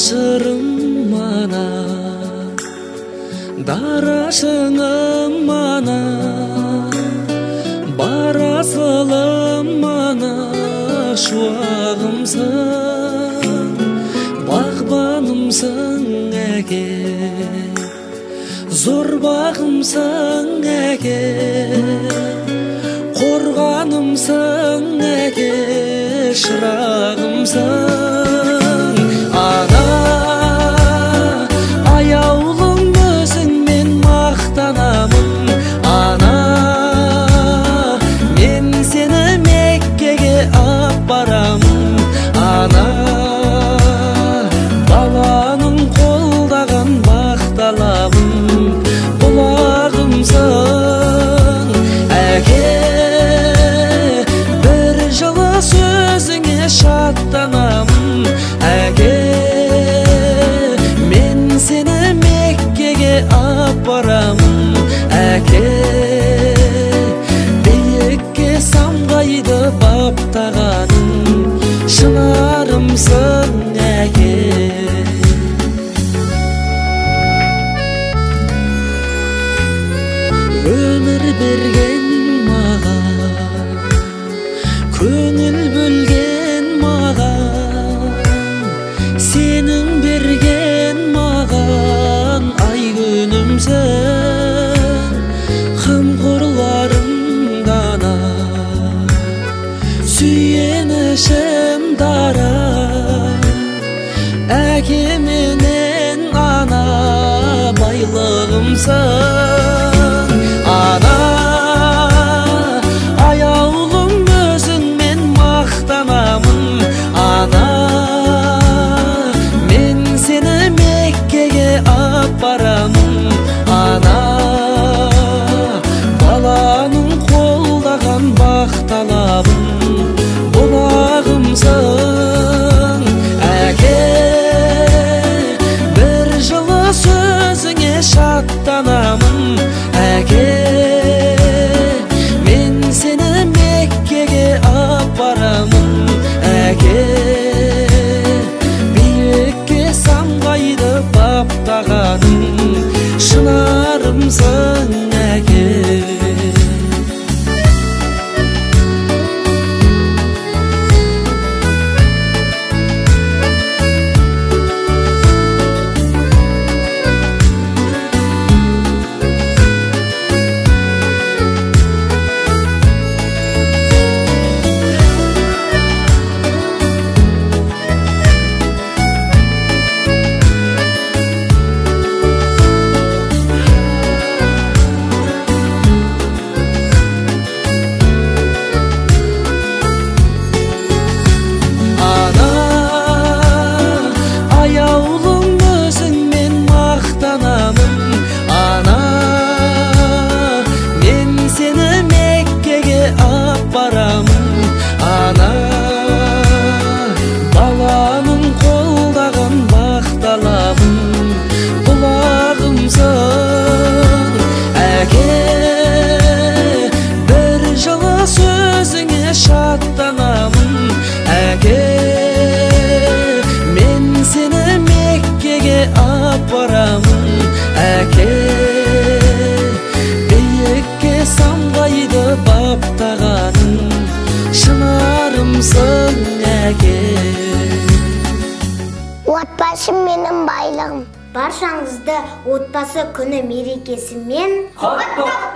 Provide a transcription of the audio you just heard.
Dardaşırım mana, daraşınım mana, barasılım mana, şuağımsın, bağbanımsın ege, zor bağımsın ege, korganımsın ege, şırağımsın. Ana, ayavlım özün men maqtanamın. Ana, men seni Mekke'ge apparamın. Ana, babanın қолдаған бақталабын, бұлағымсың әке. Bir жылы сөзіңе шаттанамын әке. Мен сені Меккеге апарамын әке. Биікке самғайды баптағаның, шынарымсың әке. Өмір берген маған, көңіл бөлген маған, сенің берген маған ай күнімсің. Қымқұрларым дана, сүйенішім дара, әке менен ана байлығымсың. Ana, ayavlım özün men maqtanamın. Ana, men seni Mekke'ge apparamın. Ana, balanın қолдаған бақталабын, бұлағымсың әке. Bir жылы сөзіңе шаттанамын әке. Мен сені Меккеге апарамын әке. Биікке самғайды баптағаның, шынарымсың әке. Şattanamın әке. Мен сені Меккеге апарамын әке. Биікке самғайды баптағаның, шынарымсың әке. Отбасым менің байлығым. Баршаңызды отбасы күні мерекесімен құттықтаймын.